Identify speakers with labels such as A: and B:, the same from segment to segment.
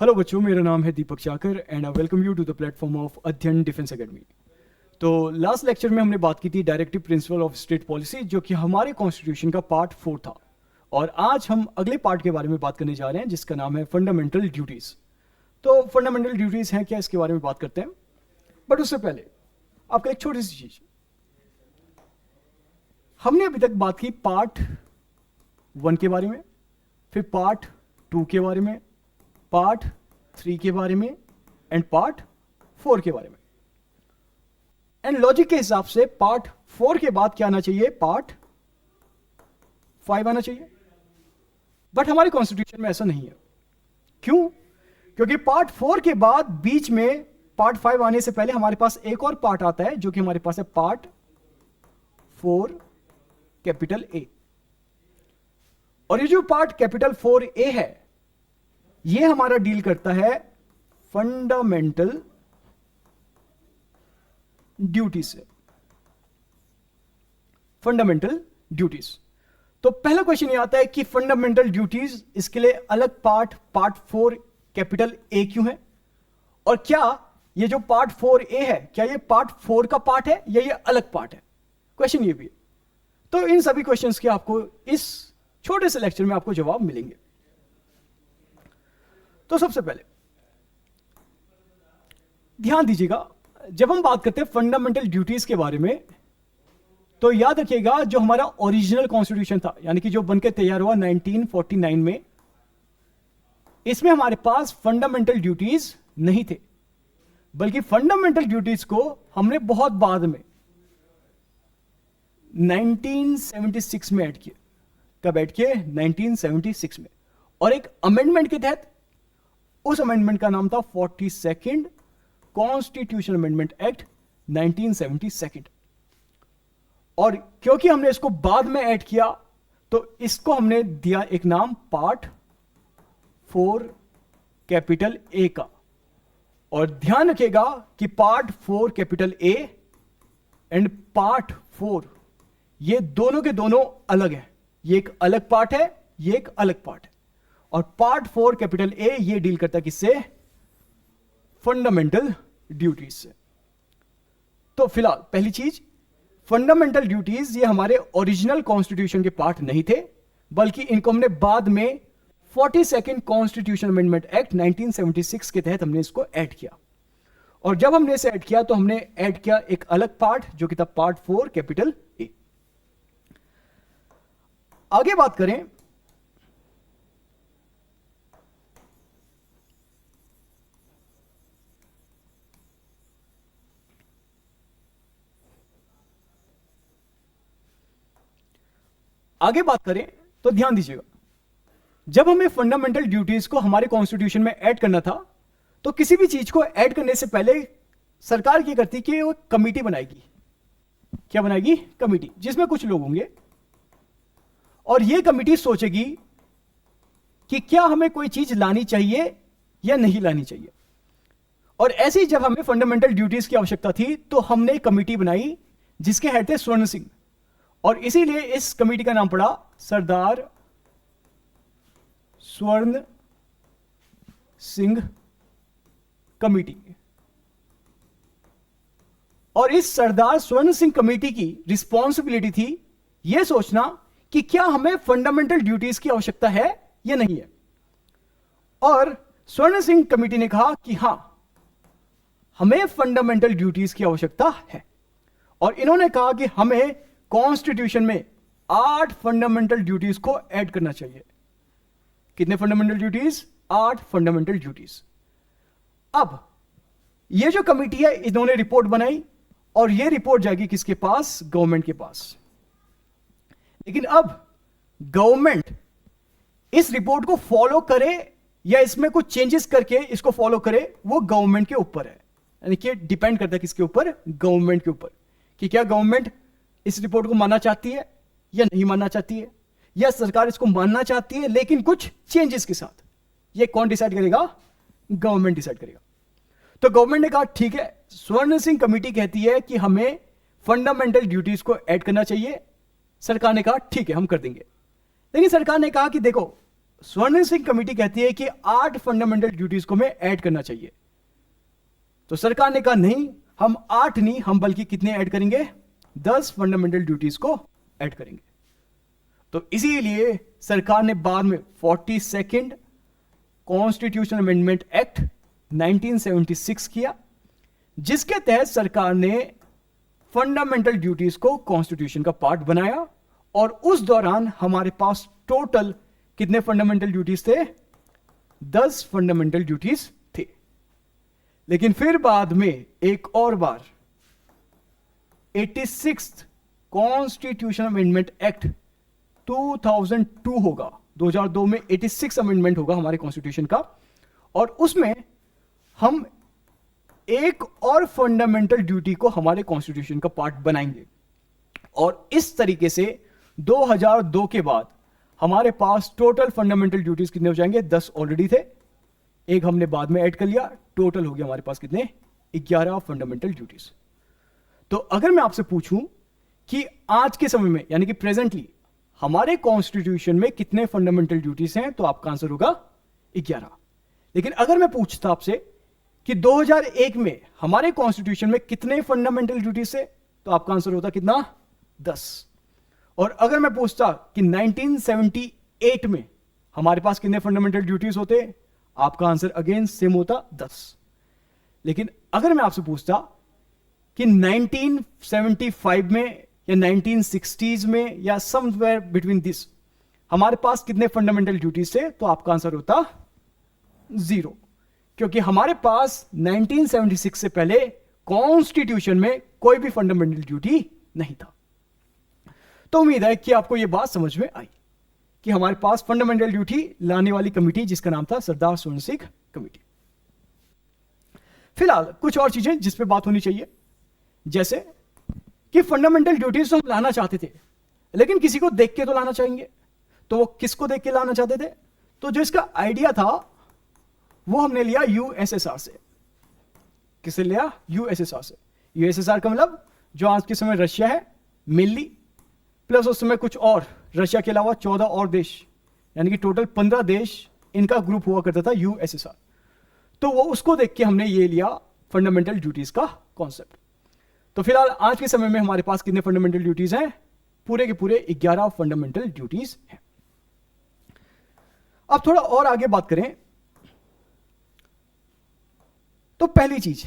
A: Hello बच्चों, मेरा नाम है Deepak Chakar and I welcome you to the platform of Adhyayan Defence Academy. तो लास्ट लेक्चर में हमने बात की थी directive principle of state policy, जो कि हमारे कॉन्स्टिट्यूशन का पार्ट 4 था। और आज हम अगले पार्ट के बारे में बात करने जा रहे हैं, जिसका नाम है फंडामेंटल ड्यूटीज़। तो फंडामेंटल ड्यूटीज़ हैं क्या, इसके बारे में बात करते हैं। बट उससे पहले आपका एक छोटी सी चीज़, हमने अभी तक बात की पार्ट 1 के बारे में, फिर पार्ट 2 के बारे में, पार्ट 3 के बारे में एंड पार्ट 4 के बारे में। एंड लॉजिक के हिसाब से पार्ट 4 के बाद क्या आना चाहिए, पार्ट 5 आना चाहिए। बट हमारे कॉन्स्टिट्यूशन में ऐसा नहीं है। क्यों? क्योंकि पार्ट 4 के बाद बीच में पार्ट 5 आने से पहले हमारे पास एक और पार्ट आता है, जो कि हमारे पास है पार्ट 4 कैपिटल ए। और ये जो पार्ट कैपिटल 4A है, ये हमारा डील करता है फंडामेंटल ड्यूटीज से। फंडामेंटल ड्यूटीज, तो पहला क्वेश्चन ये आता है कि फंडामेंटल ड्यूटीज, इसके लिए अलग पार्ट 4 कैपिटल ए क्यों है, और क्या ये जो पार्ट 4A है, क्या ये पार्ट 4 का पार्ट है या ये अलग पार्ट है? क्वेश्चन ये भी है। तो इन सभी क्वेश्चंस के आपको इस छोटे से लेक्चर में आपको जवाब मिलेंगे। तो सबसे पहले ध्यान दीजिएगा, जब हम बात करते हैं फंडामेंटल ड्यूटीज के बारे में, तो याद रखिएगा जो हमारा ओरिजिनल कॉन्स्टिट्यूशन था, यानी कि जो बनकर तैयार हुआ 1949 में, इसमें हमारे पास फंडामेंटल ड्यूटीज नहीं थे, बल्कि फंडामेंटल ड्यूटीज को हमने बहुत बाद में 1976 में ऐड किया। कब ऐड किए? 1976 में। और एक अमेंडमेंट के तहत, उस अमेंडमेंट का नाम था 42nd कॉन्स्टिट्यूशन अमेंडमेंट एक्ट 1972। और क्योंकि हमने इसको बाद में ऐड किया, तो इसको हमने दिया एक नाम पार्ट 4 कैपिटल ए का। और ध्यान रखिएगा कि part 4 capital A and part 4, ये दोनों के दोनों अलग है। ये एक अलग पार्ट है, ये एक अलग पार्ट है। और पार्ट 4 कैपिटल ए ये डील करता है किससे? फंडामेंटल ड्यूटीज से। तो फिलहाल पहली चीज, फंडामेंटल ड्यूटीज ये हमारे ओरिजिनल कॉन्स्टिट्यूशन के पार्ट नहीं थे, बल्कि इनको हमने बाद में 42nd कॉन्स्टिट्यूशन अमेंडमेंट एक्ट 1976 के तहत हमने इसको ऐड किया। और जब हमने इसे ऐड किया, तो हमने ऐड किया एक अलग पार्ट, जो कि था पार्ट 4 कैपिटल ए। आगे बात करें, तो ध्यान दीजिएगा, जब हमें फंडामेंटल ड्यूटीज को हमारे कॉन्स्टिट्यूशन में ऐड करना था, तो किसी भी चीज को ऐड करने से पहले सरकार क्या करती कि वो कमेटी बनाएगी। क्या बनाएगी? कमेटी, जिसमें कुछ लोग होंगे, और ये कमेटी सोचेगी कि क्या हमें कोई चीज लानी चाहिए या नहीं लानी चाहिए। और ऐसे ही जब हमें फंडामेंटल ड्यूटीज की आवश्यकता थी, तो हमने कमेटी बनाई जिसके हेड थे स्वर्ण सिंह। और इसीलिए इस कमेटी का नाम पड़ा सरदार स्वर्ण सिंह कमेटी। और इस सरदार स्वर्ण सिंह कमेटी की रिस्पॉन्सिबिलिटी थी यह सोचना कि क्या हमें फंडामेंटल ड्यूटीज की आवश्यकता है या नहीं है। और स्वर्ण सिंह कमेटी ने कहा कि हां, हमें फंडामेंटल ड्यूटीज की आवश्यकता है। और इन्होंने कहा कि हमें कॉन्स्टिट्यूशन में 8 फंडामेंटल ड्यूटीज को ऐड करना चाहिए। कितने फंडामेंटल ड्यूटीज? 8 fundamental duties. अब ये जो कमेटी है, इन्होंने रिपोर्ट बनाई, और ये रिपोर्ट जाएगी किसके पास? गवर्नमेंट के पास। लेकिन अब गवर्नमेंट इस रिपोर्ट को फॉलो करे या इसमें कुछ चेंजेस करके इसको फॉलो करे, वो गवर्नमेंट के ऊपर है। यानी कि डिपेंड करता है किसके ऊपर? गवर्नमेंट के ऊपर, कि क्या गवर्नमेंट इस रिपोर्ट को मानना चाहती है या नहीं मानना चाहती है, या सरकार इसको मानना चाहती है लेकिन कुछ चेंजेस के साथ। ये कौन डिसाइड करेगा? गवर्नमेंट डिसाइड करेगा। तो गवर्नमेंट ने कहा ठीक है, स्वर्ण सिंह कमेटी कहती है कि हमें फंडामेंटल ड्यूटीज को ऐड करना चाहिए। सरकार ने कहा ठीक है, हम कर देंगे। लेकिन सरकार ने कहा कि देखो, स्वर्ण सिंह कमेटी कहती है कि 8 फंडामेंटल ड्यूटीज को हमें ऐड करना चाहिए। तो सरकार ने कहा नहीं, हम 8 नहीं, हम बल्कि कितने ऐड करेंगे, 10 फंडामेंटल ड्यूटीज को ऐड करेंगे। तो इसीलिए सरकार ने बाद में 42nd कॉन्स्टिट्यूशन अमेंडमेंट एक्ट 1976 किया, जिसके तहत सरकार ने फंडामेंटल ड्यूटीज को कॉन्स्टिट्यूशन का पार्ट बनाया। और उस दौरान हमारे पास टोटल कितने फंडामेंटल ड्यूटीज थे, 10 फंडामेंटल ड्यूटीज थे। लेकिन फिर बाद में एक और बार 86th कॉन्स्टिट्यूशन अमेंडमेंट एक्ट 2002 होगा, 2002 में 86 अमेंडमेंट होगा हमारे कॉन्स्टिट्यूशन का, और उसमें हम एक और फंडामेंटल ड्यूटी को हमारे कॉन्स्टिट्यूशन का पार्ट बनाएंगे। और इस तरीके से 2002 के बाद हमारे पास टोटल फंडामेंटल ड्यूटीज कितने हो जाएंगे, 10 ऑलरेडी थे, एक हमने बाद में ऐड कर लिया, टोटल हो गया हमारे पास कितने, 11 फंडामेंटल ड्यूटीज। तो अगर मैं आपसे पूछूं कि आज के समय में यानी कि प्रेजेंटली हमारे कॉन्स्टिट्यूशन में कितने फंडामेंटल ड्यूटीज हैं, तो आपका आंसर होगा 11। लेकिन अगर मैं पूछता आपसे कि 2001 में हमारे कॉन्स्टिट्यूशन में कितने फंडामेंटल ड्यूटीज थे, तो आपका आंसर होता कितना, 10। और अगर मैं पूछता कि 1978 में हमारे पास कितने फंडामेंटल ड्यूटीज होते, आपका आंसर अगेन सेम होता 10। लेकिन अगर मैं आपसे पूछता कि 1975 में या 1960s में या समवेयर बिटवीन दिस हमारे पास कितने फंडामेंटल ड्यूटीज थे, तो आपका आंसर होता 0, क्योंकि हमारे पास 1976 से पहले कॉन्स्टिट्यूशन में कोई भी फंडामेंटल ड्यूटी नहीं था। तो उम्मीद है कि आपको यह बात समझ में आई कि हमारे पास फंडामेंटल ड्यूटी लाने वाली कमेटी जिसका नाम था सरदार स्वर्ण सिंह कमेटी। फिलहाल कुछ और चीजें जिस पे बात होनी चाहिए, जैसे कि फंडामेंटल ड्यूटीज तो हम लाना चाहते थे, लेकिन किसी को देख के तो लाना चाहेंगे। तो वो किसको देख के लाना चाहते थे, तो जो इसका आइडिया था वो हमने लिया यूएसएसआर से। किससे लिया, यूएसएसआर से। यूएसएसआर का मतलब जो आज के समय रशिया है मेनली, प्लस उस समय कुछ और रशिया के अलावा 14 और देश, यानी कि टोटल 15 देश इनका ग्रुप हुआ करता था यूएसएसआर। तो वो उसको देख के हमने ये लिया फंडामेंटल ड्यूटीज का कॉन्सेप्ट। तो फिलहाल आज के समय में हमारे पास कितने फंडामेंटल ड्यूटीज हैं, पूरे के पूरे 11 फंडामेंटल ड्यूटीज हैं। अब थोड़ा और आगे बात करें तो पहली चीज,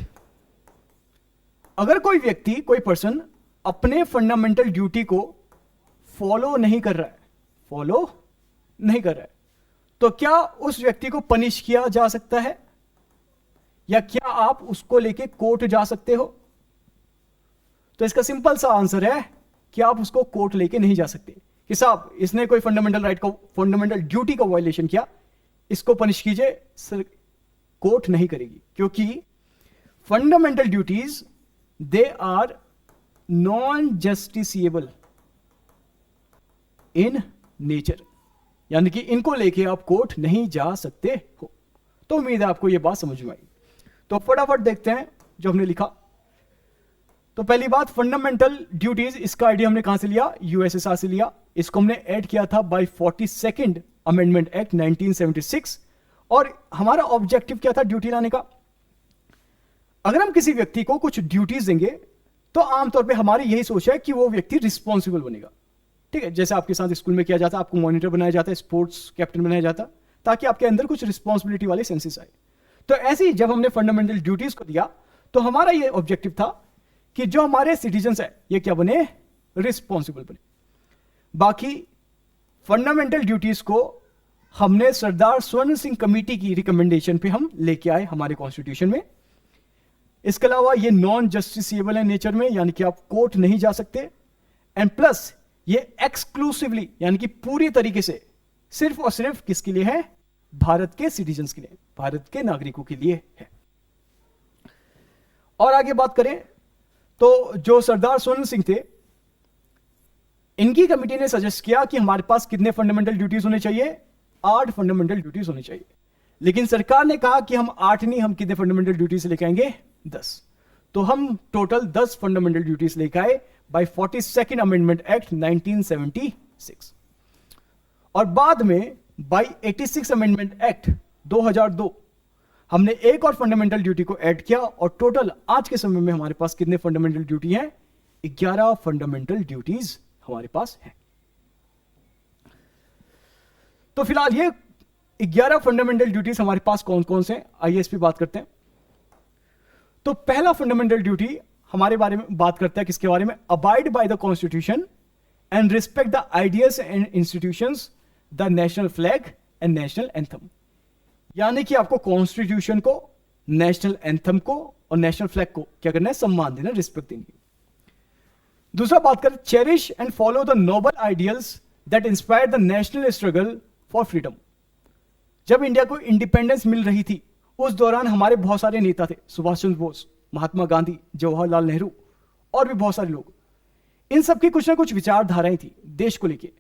A: अगर कोई व्यक्ति, कोई पर्सन अपने फंडामेंटल ड्यूटी को फॉलो नहीं कर रहा है, तो क्या उस व्यक्ति को पनिश किया जा सकता है, या क्या आप उसको लेके कोर्ट जा सकते हो? तो इसका सिंपल सा आंसर है कि आप उसको कोर्ट लेके नहीं जा सकते कि साहब इसने कोई फंडामेंटल राइट को, फंडामेंटल ड्यूटी का वायलेशन किया, इसको पनिश कीजिए। सर कोर्ट नहीं करेगी, क्योंकि fundamental duties they are non justiciable in nature, यानी कि इनको लेके आप कोर्ट नहीं जा सकते हो। तो उम्मीद है आपको यह बात समझ में आई। तो फटाफट देखते हैं जो हमने लिखा। तो पहली बात, फंडामेंटल ड्यूटीज, इसका आइडिया हमने कहां से लिया, यूएसएसआर से लिया। इसको हमने ऐड किया था बाय 42nd अमेंडमेंट एक्ट 1976। और हमारा ऑब्जेक्टिव क्या था ड्यूटी लाने का? अगर हम किसी व्यक्ति को कुछ ड्यूटीज देंगे तो आमतौर पे हमारी यही सोच है कि वो व्यक्ति रिस्पॉन्सिबल बनेगा। ठीक है, जैसे आपके साथ स्कूल में किया जाता, आपको मॉनिटर बनाया जाता है, स्पोर्ट्स कैप्टन बनाया जाता, ताकि आपके अंदर कुछ रिस्पॉन्सिबिलिटी वाले सेंसेस आए। तो ऐसे ही जब हमने फंडामेंटल ड्यूटीज को दिया तो हमारा ये ऑब्जेक्टिव था कि जो हमारे सिटीजन्स है ये क्या बने, रिस्पॉन्सिबल बने। बाकी फंडामेंटल ड्यूटीज को हमने सरदार स्वर्ण सिंह कमेटी की रिकमेंडेशन पे हम लेके आए हमारे कॉन्स्टिट्यूशन में। इसके अलावा ये नॉन जस्टिसिएबल है नेचर में, यानी कि आप कोर्ट नहीं जा सकते, एंड प्लस ये एक्सक्लूसिवली यानी कि पूरी तरीके से सिर्फ और सिर्फ किसके लिए है, भारत के सिटीजन्स के लिए, भारत के नागरिकों के लिए है। और आगे बात करें तो जो सरदार स्वर्ण सिंह थे, इनकी कमेटी ने सजेस्ट किया कि हमारे पास कितने फंडामेंटल ड्यूटीज होने चाहिए, 8 फंडामेंटल ड्यूटीज होने चाहिए। लेकिन सरकार ने कहा कि हम 8 नहीं, हम कितने फंडामेंटल ड्यूटीज लेके आएंगे, 10। तो हम टोटल 10 फंडामेंटल ड्यूटीज लेके आए बाय 42nd अमेंडमेंट एक्ट 1976। और बाद में बाय 86 अमेंडमेंट एक्ट 2002 हमने एक और फंडामेंटल ड्यूटी को ऐड किया और टोटल आज के समय में हमारे पास कितने फंडामेंटल ड्यूटी हैं? 11 फंडामेंटल ड्यूटीज हमारे पास हैं। तो फिलहाल ये 11 फंडामेंटल ड्यूटीज हमारे पास कौन कौन से हैं, आइए इस पे बात करते हैं। तो पहला फंडामेंटल ड्यूटी हमारे बारे में बात करता है, किसके बारे में? Abide by the constitution and respect the ideas and institutions, the national flag and national anthem. यानी कि आपको कॉन्स्टिट्यूशन को, नेशनल एंथम को और नेशनल फ्लैग को क्या करना है? सम्मान देना, रिस्पेक्ट देनी। दूसरा बात कर, cherish and follow the noble ideals that inspire the national struggle for freedom. जब इंडिया को इंडिपेंडेंस मिल रही थी उस दौरान हमारे बहुत सारे नेता थे, सुभाष चंद्र बोस, महात्मा गांधी, जवाहरलाल नेहरू और भी बहुत सारे लोग। इन सब की कुछ ना कुछ विचारधाराएं थी देश को लेके।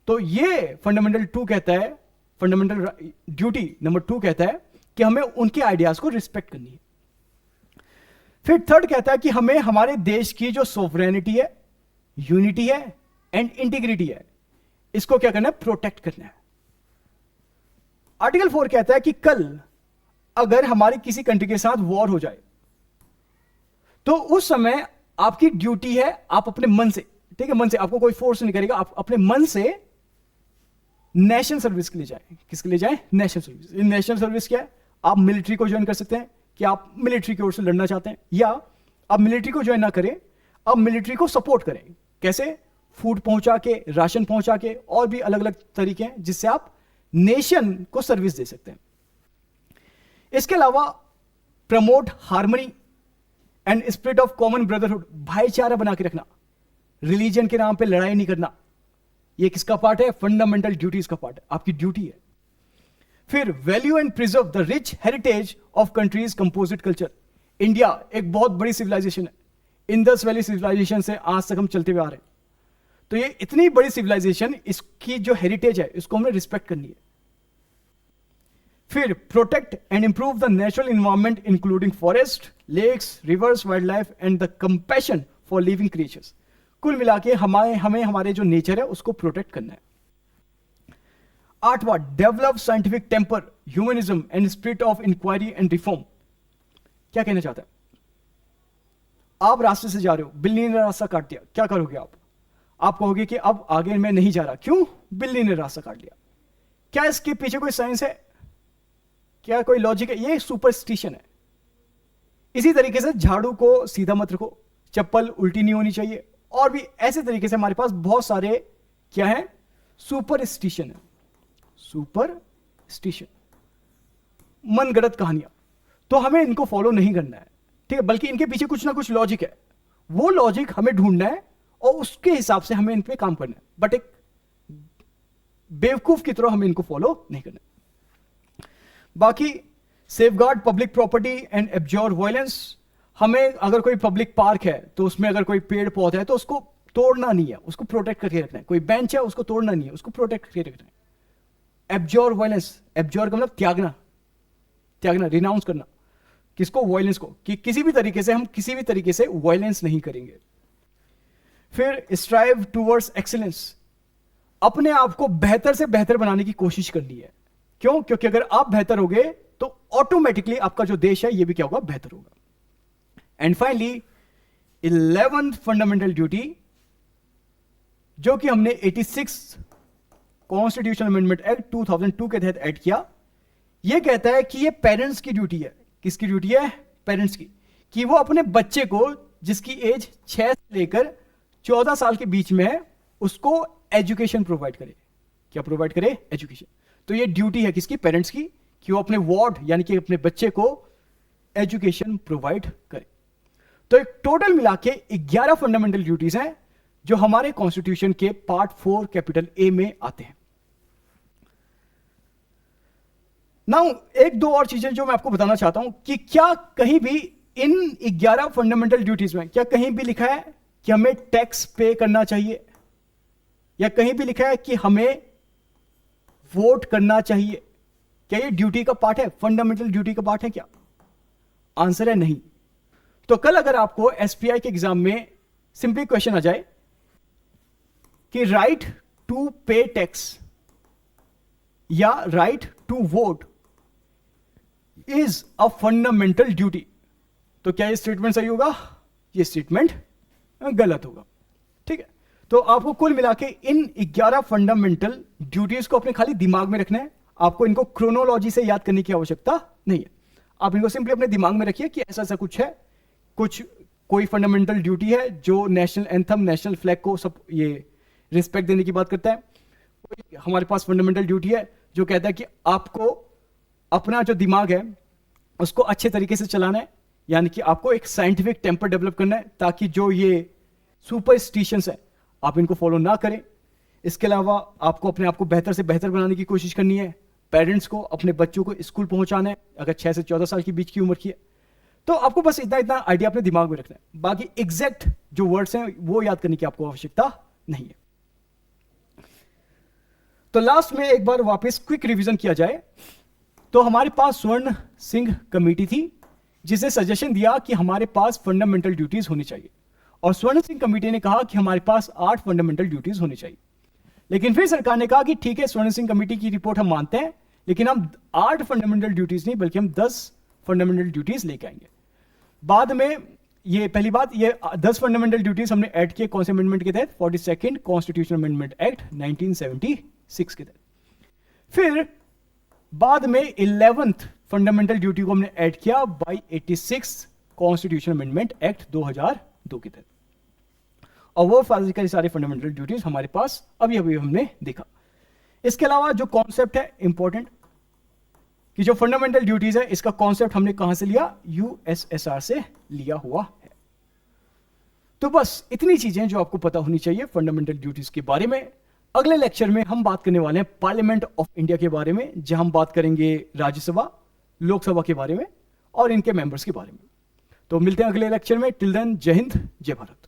A: तो ये फंडामेंटल 2 कहता है, फंडामेंटल ड्यूटी नंबर 2 कहता है कि हमें उनके आइडियाज को रिस्पेक्ट करनी है। फिर थर्ड कहता है कि हमें हमारे देश की जो सोवरेनिटी है, यूनिटी है एंड इंटीग्रिटी है, इसको क्या करना है? प्रोटेक्ट करना है। आर्टिकल 4 कहता है कि कल अगर हमारी किसी कंट्री के साथ वॉर हो जाए तो उस समय आपकी ड्यूटी है, आप अपने मन से, ठीक है, मन से, आपको कोई फोर्स नहीं करेगा, आप अपने मन से नेशनल सर्विस के लिए जाए। किसके लिए जाए? National service. नेशनल सर्विस क्या है? आप मिलिट्री को ज्वाइन कर सकते हैं कि आप मिलिट्री की ओर से लड़ना चाहते हैं, या आप मिलिट्री को ज्वाइन ना करें, आप मिलिट्री को सपोर्ट करें। कैसे? फूड पहुंचा के, राशन पहुंचा के, और भी अलग अलग तरीके हैं जिससे आप नेशन को सर्विस दे सकते हैं। इसके अलावा promote harmony and spirit of common brotherhood, भाईचारा बना के रखना, रिलीजन के नाम पे लड़ाई नहीं करना। ये किसका पार्ट है? फंडामेंटल ड्यूटीज का पार्ट है, आपकी ड्यूटी है। फिर value and preserve the rich heritage of countries composite culture. India एक बहुत बड़ी सिविलाइजेशन है, इंडस वैली सिविलाइजेशन से आज तक हम चलते हुए आ रहे हैं। तो ये इतनी बड़ी सिविलाइजेशन, इसकी जो हेरिटेज है इसको हमें रिस्पेक्ट करनी है। फिर protect and improve the natural environment including forest, lakes, rivers, wild life and the compassion for living creatures. कुल मिला के हमें हमारे जो नेचर है उसको प्रोटेक्ट करना है। 8वां, develop scientific temper, humanism and spirit of inquiry and reform. क्या कहना चाहता है? आप रास्ते से जा रहे हो, बिल्ली ने रास्ता काट दिया, क्या करोगे आप कहोगे कि अब आगे मैं नहीं जा रहा। क्यों? बिल्ली ने रास्ता काट लिया। क्या इसके पीछे कोई साइंस है? क्या कोई लॉजिक है? ये सुपरस्टिशन है। इसी तरीके से झाड़ू को सीधा मत रखो, चप्पल उल्टी नहीं होनी चाहिए, और भी ऐसे तरीके से हमारे पास बहुत सारे क्या है? सुपरस्टिशन है। सुपरस्टिशन, मनगढ़ंत कहानियां। तो हमें इनको फॉलो नहीं करना है, ठीक है, बल्कि इनके पीछे कुछ ना कुछ लॉजिक है। वो लॉजिक हमें ढूंढना है और उसके हिसाब से हमें इन पे काम करना है, बट एक बेवकूफ की तरह हमें इनको फॉलो नहीं करना है। बाकी safeguard public property and absorb violence. हमें अगर कोई पब्लिक पार्क है तो उसमें अगर कोई पेड़ पौधा है तो उसको तोड़ना नहीं है, उसको प्रोटेक्ट करके रखना है। कोई बेंच है उसको तोड़ना नहीं है, उसको प्रोटेक्ट करके रखना है। एब्जॉर्ब वायलेंस, एब्जॉर्ब का मतलब त्यागना, रिनाउंस करना। किसको? वायलेंस को, कि किसी भी तरीके से हम किसी भी तरीके से वायलेंस नहीं करेंगे। फिर स्ट्राइव टूवर्ड्स एक्सीलेंस, अपने आप को बेहतर से बेहतर बनाने की कोशिश करनी है। क्यों? क्योंकि अगर आप बेहतर होगे तो ऑटोमेटिकली आपका जो देश है ये भी क्या होगा? बेहतर होगा। And finally 11th fundamental duty, जो कि हमने 86 कॉन्स्टिट्यूशनल अमेंडमेंट एक्ट 2002 के तहत ऐड किया, यह कहता है कि ये पेरेंट्स की ड्यूटी है। किसकी ड्यूटी है? पेरेंट्स की, कि वो अपने बच्चे को जिसकी एज 6 से लेकर 14 साल के बीच में है उसको एजुकेशन प्रोवाइड करे। क्या प्रोवाइड करे? एजुकेशन। तो ये ड्यूटी है किसकी? पेरेंट्स की, कि वो अपने वार्ड यानी कि अपने बच्चे को एजुकेशन प्रोवाइड करे। तो एक टोटल मिला के 11 फंडामेंटल ड्यूटीज हैं जो हमारे कॉन्स्टिट्यूशन के पार्ट 4 कैपिटल ए में आते हैं। नाउ एक दो और चीजें जो मैं आपको बताना चाहता हूं कि क्या कहीं भी इन 11 फंडामेंटल ड्यूटीज में क्या कहीं भी लिखा है कि हमें टैक्स पे करना चाहिए, या कहीं भी लिखा है कि हमें वोट करना चाहिए? क्या ये ड्यूटी का पार्ट है? फंडामेंटल ड्यूटी का पार्ट है क्या? आंसर है नहीं। तो कल अगर आपको एसपीआई के एग्जाम में सिंपली क्वेश्चन आ जाए कि राइट टू पे टैक्स, या right to vote is a fundamental duty. तो क्या ये स्टेटमेंट सही होगा? ये स्टेटमेंट गलत होगा। ठीक है, तो आपको कुल मिला के इन 11 फंडामेंटल ड्यूटीज को अपने खाली दिमाग में रखना है। आपको इनको क्रोनोलॉजी से याद करने की आवश्यकता नहीं है। आप इनको सिंपली अपने दिमाग में रखिए कि ऐसा ऐसा कुछ है, कोई फंडामेंटल ड्यूटी है जो नेशनल एंथम, नेशनल फ्लैग को सब ये रिस्पेक्ट देने की बात करता है। कोई हमारे पास फंडामेंटल ड्यूटी है जो कहता है कि आपको अपना जो दिमाग है उसको अच्छे तरीके से चलाना है, यानी कि आपको एक साइंटिफिक टेम्पर डेवलप करना है ताकि जो ये सुपरस्टिशंस है आप इनको फॉलो ना करें। इसके अलावा आपको अपने आप को बेहतर से बेहतर बनाने की कोशिश करनी है। पेरेंट्स को अपने बच्चों को स्कूल पहुंचाना है, अगर 6 से 14 साल के बीच की उम्र की है तो आपको बस इतना आइडिया अपने दिमाग में रखना है। बाकी एग्जैक्ट जो वर्ड्स हैं वो याद करने की आपको आवश्यकता नहीं है। तो लास्ट में एक बार वापस क्विक रिवीजन किया जाए तो हमारे पास स्वर्ण सिंह कमेटी थी जिसने सजेशन दिया कि हमारे पास फंडामेंटल ड्यूटीज होनी चाहिए, और स्वर्ण सिंह कमेटी ने कहा कि हमारे पास 8 फंडामेंटल ड्यूटीज होनी चाहिए। लेकिन फिर सरकार ने कहा कि ठीक है, स्वर्ण सिंह कमेटी की रिपोर्ट हम मानते हैं, लेकिन हम 8 फंडामेंटल ड्यूटीज नहीं बल्कि हम 10 फंडामेंटल ड्यूटीज लेके आएंगे। बाद में ये पहली बात, ये 10 फंडामेंटल ड्यूटीज हमने ऐड किए कौन से अमेंडमेंट के तहत? 42nd कॉन्स्टिट्यूशनल अमेंडमेंट एक्ट 1976 के तहत। फिर बाद में 11th फंडामेंटल ड्यूटी को हमने ऐड किया बाय 86 कॉन्स्टिट्यूशनल अमेंडमेंट एक्ट 2002 के तहत, और वो सारे फंडामेंटल ड्यूटीज हमारे पास अभी हमने देखा। इसके अलावा जो कॉन्सेप्ट है इंपॉर्टेंट कि जो फंडामेंटल ड्यूटीज है इसका कॉन्सेप्ट हमने कहां से लिया? यूएसएसआर से लिया हुआ है। तो बस इतनी चीजें जो आपको पता होनी चाहिए फंडामेंटल ड्यूटीज के बारे में। अगले लेक्चर में हम बात करने वाले हैं पार्लियामेंट ऑफ इंडिया के बारे में, जहां हम बात करेंगे राज्यसभा, लोकसभा के बारे में और इनके मेंबर्स के बारे में। तो मिलते हैं अगले लेक्चर में। टिल देन, जय हिंद, जय भारत।